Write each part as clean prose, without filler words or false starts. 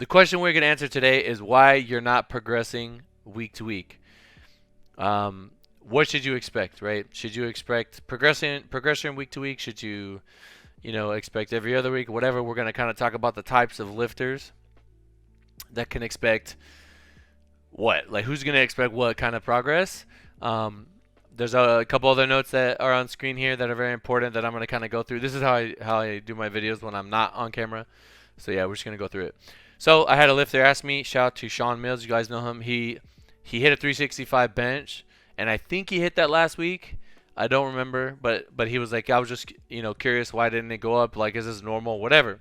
The question we're going to answer today is why you're not progressing week to week. What should you expect, right? Should you expect progression week to week? Should you, expect every other week? Whatever. We're going to kind of talk about the types of lifters that can expect what? Like, who's going to expect what kind of progress? There's a couple other notes that are on screen here that are very important that I'm going to kind of go through. This is how I do my videos when I'm not on camera. So yeah, we're just going to go through it. So I had a lifter ask me, shout out to Sean Mills, you guys know him. He hit a 365 bench, and I think he hit that last week. I don't remember, but he was like, I was just curious, why didn't it go up? Like, is this normal? Whatever.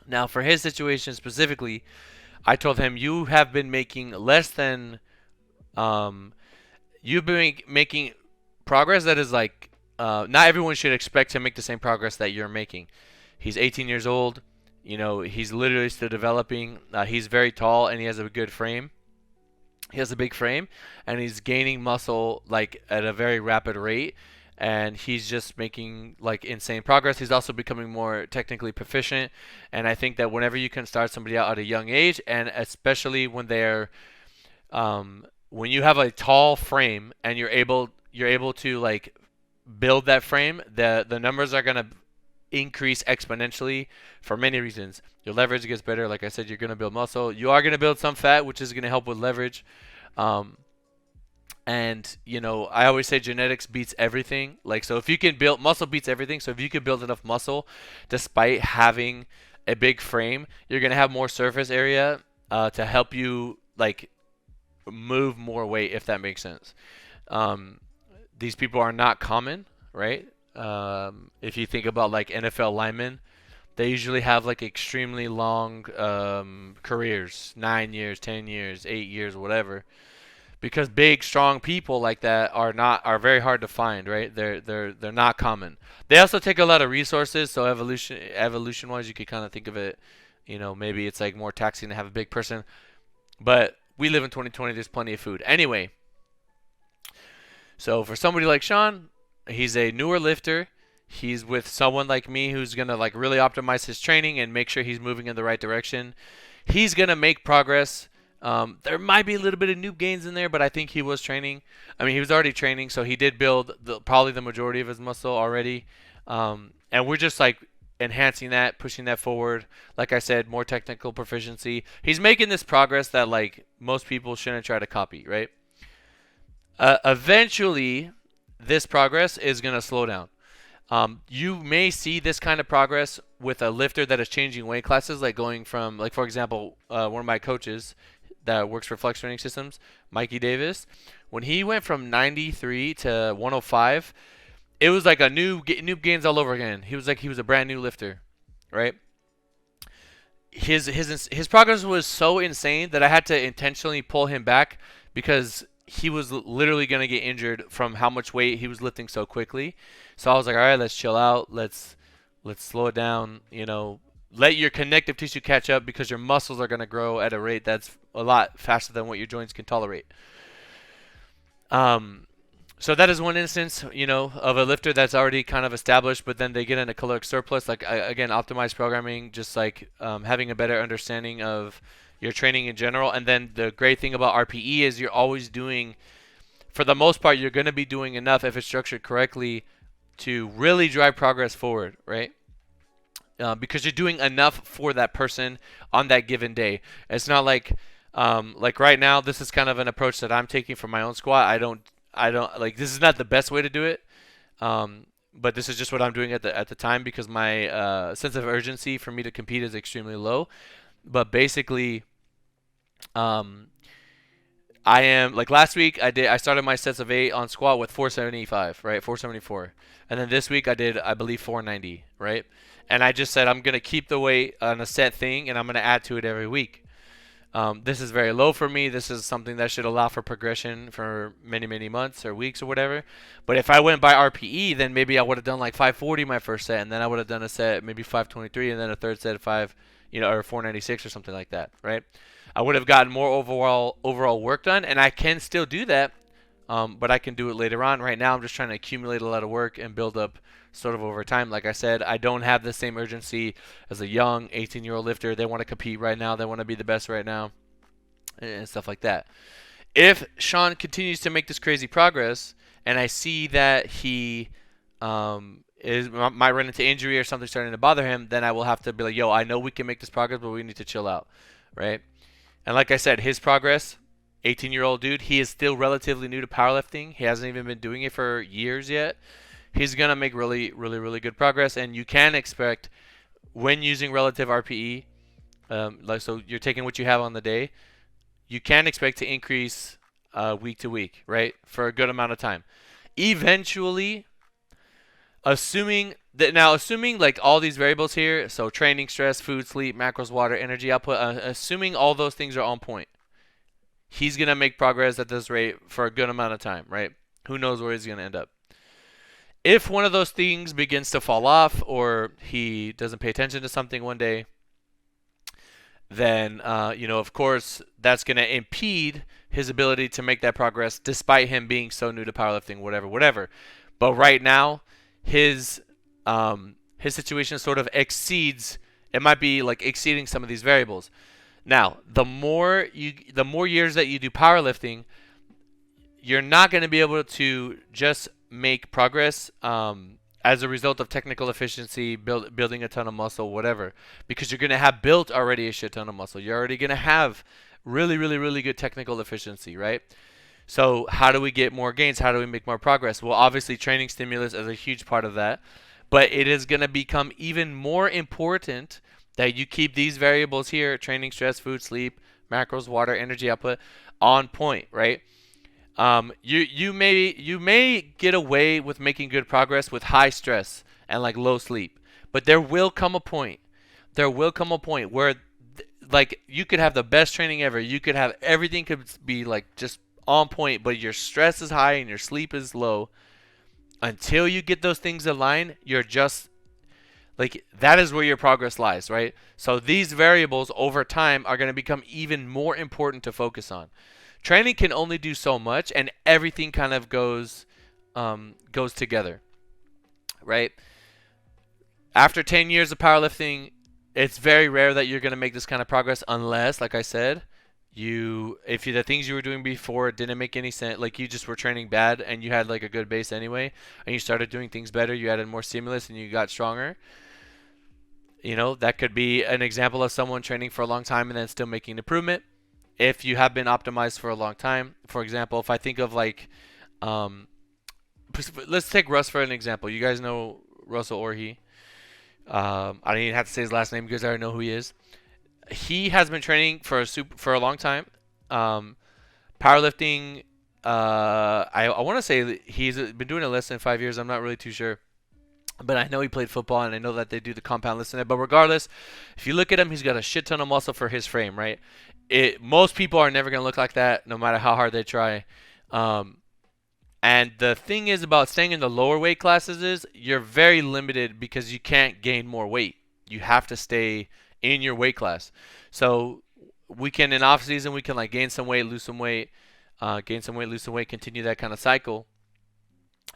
Now for his situation specifically, I told him you have been making less than um you've been making progress that is like not everyone should expect to make the same progress that you're making. He's 18 years old. He's literally still developing. He's very tall and he has a good frame. He has a big frame and he's gaining muscle like at a very rapid rate. And he's just making like insane progress. He's also becoming more technically proficient. And I think that whenever you can start somebody out at a young age, and especially when you have a tall frame and you're able to like build that frame, the numbers are gonna increase exponentially for many reasons. Your leverage gets better. Like I said, you're gonna build muscle. You are gonna build some fat, which is gonna help with leverage. Um, and I always say genetics beats everything. Like, so if you can build muscle beats everything. So if you can build enough muscle despite having a big frame, you're gonna have more surface area to help you like move more weight, if that makes sense. Um, these people are not common, right? If you think about like NFL linemen, they usually have like extremely long careers, 9 years, 10 years, 8 years, whatever. Because big, strong people like that are very hard to find, right? They're not common. They also take a lot of resources. So evolution wise, you could kind of think of it, maybe it's like more taxing to have a big person. But we live in 2020. There's plenty of food. Anyway, so for somebody like Sean, he's a newer lifter. He's with someone like me who's gonna like really optimize his training and make sure he's moving in the right direction. He's gonna make progress. There might be a little bit of noob gains in there, but I think he was training. I mean, he was already training, so he did build probably the majority of his muscle already. And we're just like enhancing that, pushing that forward. Like I said, more technical proficiency. He's making this progress that like most people shouldn't try to copy, right? Eventually, this progress is gonna slow down. You may see this kind of progress with a lifter that is changing weight classes, like going from, like for example, one of my coaches that works for Flex Training Systems, Mikey Davis, when he went from 93 to 105, it was like a new gains all over again. He was a brand new lifter, right? His progress was so insane that I had to intentionally pull him back because he was literally gonna get injured from how much weight he was lifting so quickly. So I was like, all right, let's chill out. Let's slow it down. Let your connective tissue catch up because your muscles are gonna grow at a rate that's a lot faster than what your joints can tolerate. So that is one instance, of a lifter that's already kind of established, but then they get in a caloric surplus. Like again, optimized programming, just like having a better understanding of your training in general. And then the great thing about RPE is you're always doing, for the most part, you're going to be doing enough if it's structured correctly to really drive progress forward, right? Because you're doing enough for that person on that given day. It's not like right now, this is kind of an approach that I'm taking for my own squat. I don't like, this is not the best way to do it. But this is just what I'm doing at the time because my sense of urgency for me to compete is extremely low. But basically, um, I am like last week I started my sets of 8 on squat with 475, right? 474. And then this week I did, I believe, 490, right? And I just said I'm going to keep the weight on a set thing and I'm going to add to it every week. This is very low for me. This is something that should allow for progression for many, many months or weeks or whatever. But if I went by RPE, then maybe I would have done like 540 my first set, and then I would have done a set maybe 523, and then a third set of 496 or something like that, right? I would have gotten more overall work done, and I can still do that but I can do it later on. Right now, I'm just trying to accumulate a lot of work and build up sort of over time. Like I said, I don't have the same urgency as a young 18-year-old lifter. They want to compete right now. They want to be the best right now and stuff like that. If Sean continues to make this crazy progress, and I see that he might run into injury or something starting to bother him, then I will have to be like, yo, I know we can make this progress, but we need to chill out, right? And like I said, his progress, 18-year-old dude, he is still relatively new to powerlifting. He hasn't even been doing it for years yet. He's gonna make really, really, really good progress, and you can expect when using relative RPE, like so you're taking what you have on the day, you can expect to increase week to week, right, for a good amount of time. Eventually, assuming like all these variables here, so training, stress, food, sleep, macros, water, energy output, assuming all those things are on point, he's gonna make progress at this rate for a good amount of time, right? Who knows where he's gonna end up? If one of those things begins to fall off, or he doesn't pay attention to something one day, then of course that's going to impede his ability to make that progress despite him being so new to powerlifting, whatever. But right now, his situation sort of exceeds, it might be like exceeding some of these variables. Now, the more years that you do powerlifting, you're not going to be able to just make progress as a result of technical efficiency, building a ton of muscle, whatever, because you're going to have built already a shit ton of muscle. You're already going to have really, really, really good technical efficiency, right? So how do we get more gains? How do we make more progress? Well, obviously training stimulus is a huge part of that, but it is going to become even more important that you keep these variables here, training, stress, food, sleep, macros, water, energy output, on point, right? You may get away with making good progress with high stress and like low sleep, but there will come a point. There will come a point where, like, you could have the best training ever. You could have everything could be like just on point, but your stress is high and your sleep is low. Until you get those things aligned, you're just like, that is where your progress lies, right? So these variables over time are going to become even more important to focus on. Training can only do so much, and everything kind of goes together, right? After 10 years of powerlifting, it's very rare that you're going to make this kind of progress unless, like I said, if the things you were doing before didn't make any sense, like you just were training bad and you had like a good base anyway, and you started doing things better, you added more stimulus and you got stronger. That could be an example of someone training for a long time and then still making improvement. If you have been optimized for a long time, for example, if I think of like, let's take Russ for an example. You guys know Russell Orhii. I don't even have to say his last name because I already know who he is. He has been training for a long time. Powerlifting. I want to say he's been doing it less than 5 years. I'm not really too sure. But I know he played football, and I know that they do the compound list in it. But regardless, if you look at him, he's got a shit ton of muscle for his frame, right? Most people are never going to look like that, no matter how hard they try. And the thing is about staying in the lower weight classes is you're very limited because you can't gain more weight. You have to stay in your weight class. So we can, in off season, we can like gain some weight, lose some weight, gain some weight, lose some weight, continue that kind of cycle.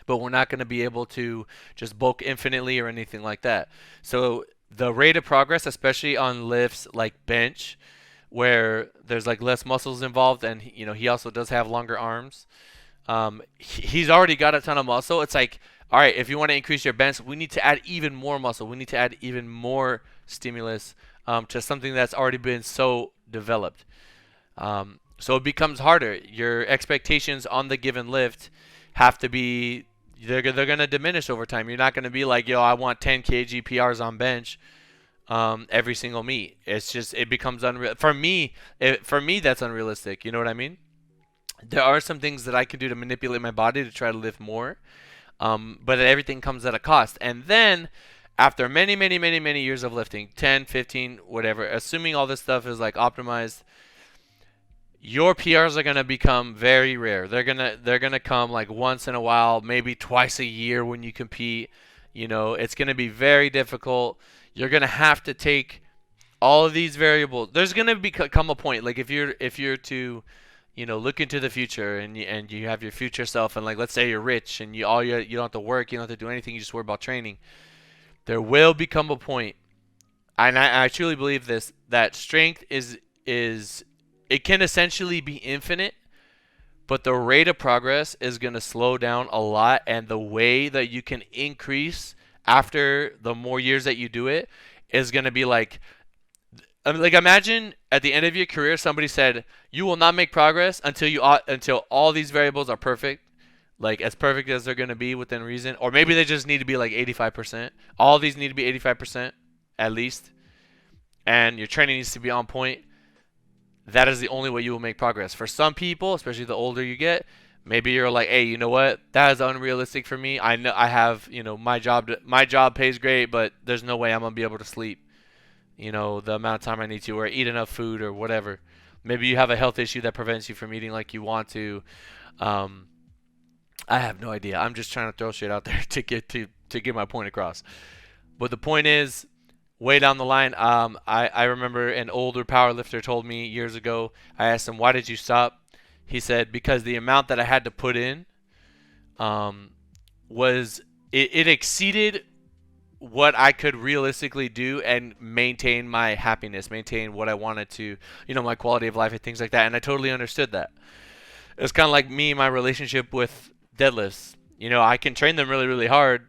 But we're not going to be able to just bulk infinitely or anything like that. So the rate of progress, especially on lifts like bench, where there's like less muscles involved, and he also does have longer arms. He's already got a ton of muscle. It's like, all right, if you want to increase your bench, we need to add even more muscle. We need to add even more stimulus to something that's already been so developed. So it becomes harder. Your expectations on the given lift have to be, they're going to diminish over time. You're not going to be like, yo, I want 10 kg PRs on bench every single meet. It's just, it becomes unreal. For me, that's unrealistic. You know what I mean? There are some things that I can do to manipulate my body to try to lift more, but everything comes at a cost. And then after many, many, many, many years of lifting, 10, 15, whatever, assuming all this stuff is like optimized, your PRs are going to become very rare. They're going to come like once in a while, maybe twice a year when you compete. It's going to be very difficult. You're going to have to take all of these variables. There's going to come a point, like if you're to look into the future, and you have your future self, and like let's say you're rich and you don't have to work, you don't have to do anything, you just worry about training. There will become a point, and I truly believe this, that strength is it can essentially be infinite, but the rate of progress is going to slow down a lot, and the way that you can increase after the more years that you do it is going to be like, I mean, like imagine at the end of your career somebody said you will not make progress until all these variables are perfect, like as perfect as they're going to be within reason, or maybe they just need to be like 85%. All these need to be 85% at least, and your training needs to be on point. That is the only way you will make progress. For some people, especially the older you get, maybe you're like, hey, you know what? That is unrealistic for me. I know I have, my job pays great, but there's no way I'm gonna be able to sleep, the amount of time I need to, or eat enough food, or whatever. Maybe you have a health issue that prevents you from eating like you want to. Um, I have no idea. I'm just trying to throw shit out there to get my point across. But the point is, way down the line, I remember an older powerlifter told me years ago. I asked him, "Why did you stop?" He said, "Because the amount that I had to put in, um, was it exceeded what I could realistically do and maintain my happiness, maintain what I wanted to, my quality of life and things like that." And I totally understood that. It's kind of like me, my relationship with deadlifts. I can train them really, really hard,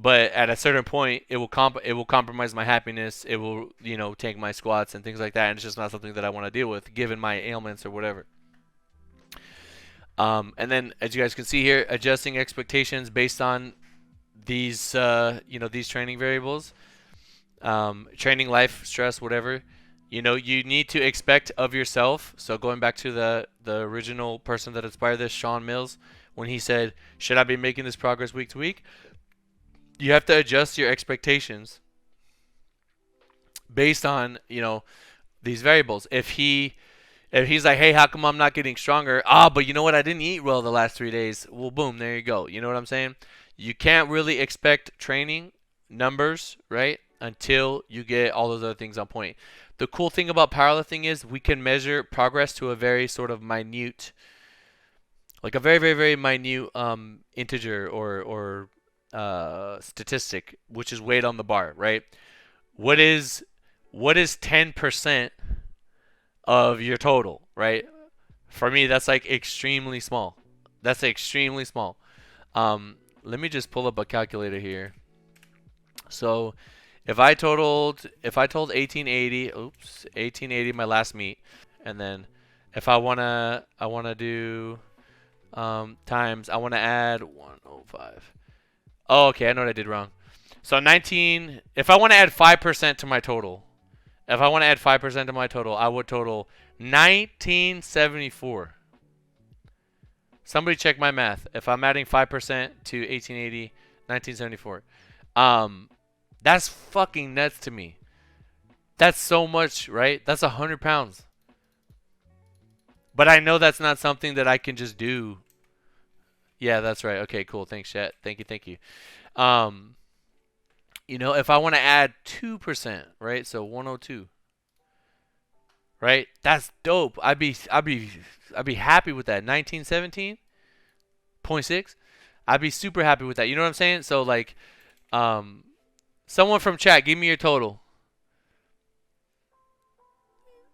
but at a certain point, it will compromise my happiness. It will, take my squats and things like that, and it's just not something that I want to deal with, given my ailments or whatever. And then, as you guys can see here, adjusting expectations based on these, these training variables, training life, stress, whatever. You need to expect of yourself. So going back to the original person that inspired this, Shawn Mills, when he said, "Should I be making this progress week to week?" You have to adjust your expectations based on these variables. If he's like, "Hey, how come I'm not getting stronger?" But you know what? I didn't eat well the last 3 days. Well, boom, there you go. You know what I'm saying? You can't really expect training numbers, right, until you get all those other things on point. The cool thing about powerlifting is we can measure progress to a very sort of minute, like a very, very, very minute integer or statistic, which is weight on the bar, right? What is 10% of your total, right? For me, that's like extremely small. That's extremely small. Let me just pull up a calculator here. So, if I told 1880 my last meet, and then if I wanna do times, I wanna add 105. Oh, okay, I know what I did wrong. So 19. If I want to add 5% to my total, I would total 1974. Somebody check my math. If I'm adding 5% to 1880, 1974. That's fucking nuts to me. That's so much, right? That's 100 pounds. But I know that's not something that I can just do. Yeah, that's right. Okay, cool. Thanks, chat. Thank you, thank you. If I want to add 2%, right? So 102, right? That's dope. I'd be happy with that. 1917.6. I'd be super happy with that. You know what I'm saying? So like, someone from chat, give me your total.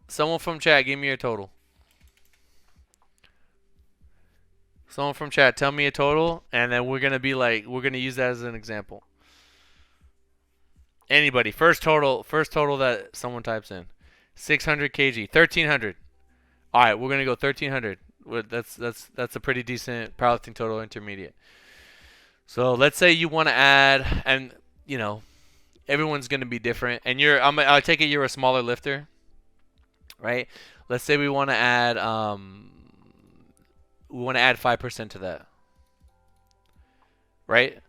Someone from chat, give me your total. Someone from chat, tell me a total, and then we're gonna use that as an example. Anybody, first total that someone types in, 600 kg, 1300. All right, we're gonna go 1300. That's a pretty decent powerlifting total intermediate. So let's say you want to add, and everyone's gonna be different, and I take it you're a smaller lifter, right? Let's say we want to add 5% to that, right?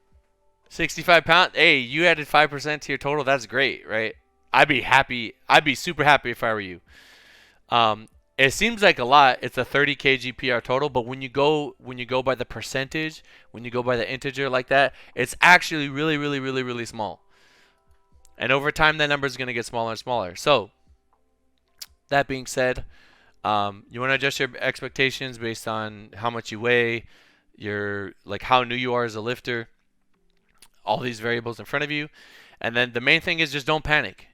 65 pounds. Hey, you added 5% to your total. That's great, right? I'd be happy. I'd be super happy if I were you. It seems like a lot. It's a 30 kg PR total, but when you go by the percentage, when you go by the integer like that, it's actually really, really, really, really small. And over time, that number is going to get smaller and smaller. So, that being said, You want to adjust your expectations based on how much you weigh, your like how new you are as a lifter, all these variables in front of you. And then the main thing is just don't panic.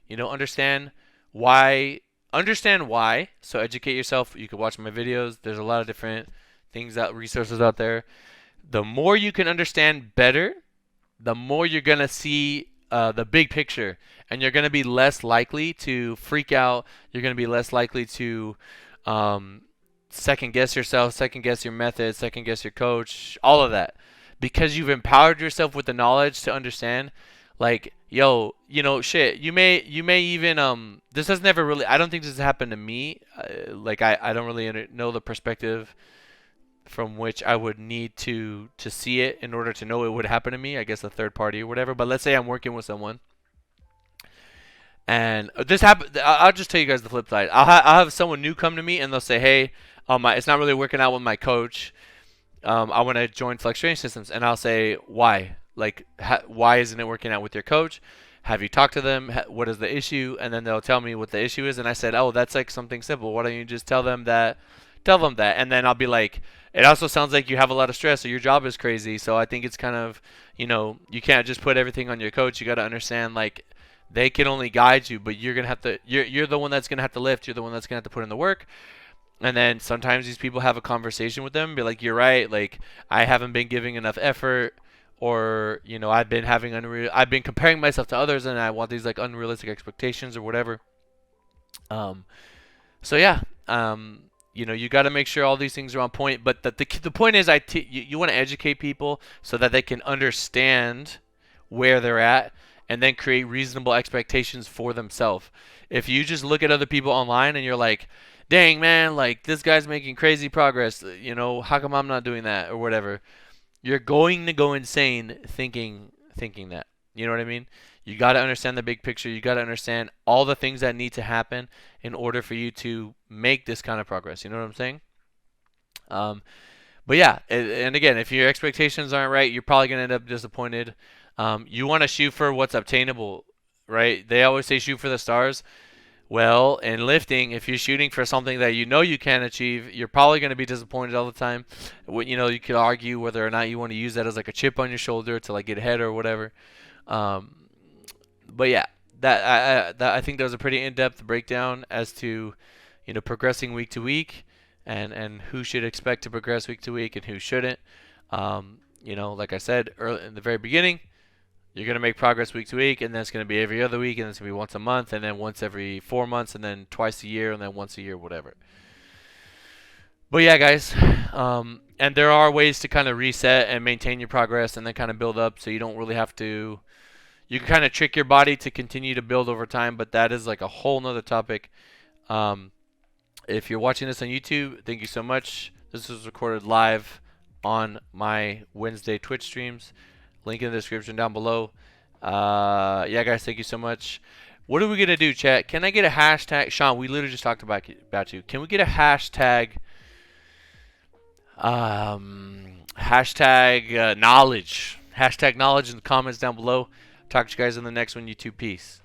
Why understand why. So educate yourself. You can watch my videos. There's a lot of different resources out there. The more you can understand better, the more you're gonna see the big picture, and you're gonna be less likely to freak out. You're gonna be less likely to second guess yourself, second guess your method, second guess your coach, all of that, because you've empowered yourself with the knowledge to understand. Like, yo, shit. You may even This has never really. I don't think this has happened to me. I don't really know the perspective from which I would need to see it in order to know it would happen to me. I guess a third party or whatever. But let's say I'm working with someone, and this happen. I'll just tell you guys the flip side. I'll have someone new come to me, and they'll say, "Hey, it's not really working out with my coach. I want to join Flex Training Systems," and I'll say, "Why? Like, why isn't it working out with your coach? Have you talked to them? What is the issue?" And then they'll tell me what the issue is, and I said, "Oh, that's like something simple. Why don't you just tell them that?" Tell them that, and then I'll be like, "It also sounds like you have a lot of stress, or your job is crazy. So I think it's kind of, you can't just put everything on your coach. You got to understand, like, they can only guide you, but you're gonna have to. You're the one that's gonna have to lift. You're the one that's gonna have to put in the work." And then sometimes these people have a conversation with them, and be like, "You're right. Like, I haven't been giving enough effort, or I've been comparing myself to others, and I want these like unrealistic expectations or whatever." Um, so yeah, you got to make sure all these things are on point. But the point is, you want to educate people so that they can understand where they're at, and then create reasonable expectations for themselves. If you just look at other people online and you're like, "Dang man, like this guy's making crazy progress. How come I'm not doing that or whatever?" You're going to go insane thinking that. You know what I mean? You got to understand the big picture. You got to understand all the things that need to happen in order for you to make this kind of progress. You know what I'm saying? Um, but yeah, and again, if your expectations aren't right, you're probably gonna end up disappointed. You want to shoot for what's obtainable, right? They always say shoot for the stars. Well, in lifting, if you're shooting for something that you know you can achieve, you're probably going to be disappointed all the time. You could argue whether or not you want to use that as like a chip on your shoulder to like get ahead or whatever. Um, but yeah, I think that was a pretty in-depth breakdown as to progressing week to week, and who should expect to progress week to week and who shouldn't. Like I said early in the very beginning, you're going to make progress week to week, and then it's going to be every other week, and then it's going to be once a month, and then once every 4 months, and then twice a year, and then once a year, whatever. But yeah, guys, and there are ways to kind of reset and maintain your progress and then kind of build up, so you don't really have to. You can kind of trick your body to continue to build over time, but that is like a whole nother topic. If you're watching this on YouTube, thank you so much. This was recorded live on my Wednesday Twitch streams. Link in the description down below. Yeah, guys, thank you so much. What are we going to do, chat? Can I get a hashtag? Sean, we literally just talked about you. Can we get a hashtag? Hashtag knowledge. Hashtag knowledge in the comments down below. Talk to you guys in the next one. YouTube. Peace.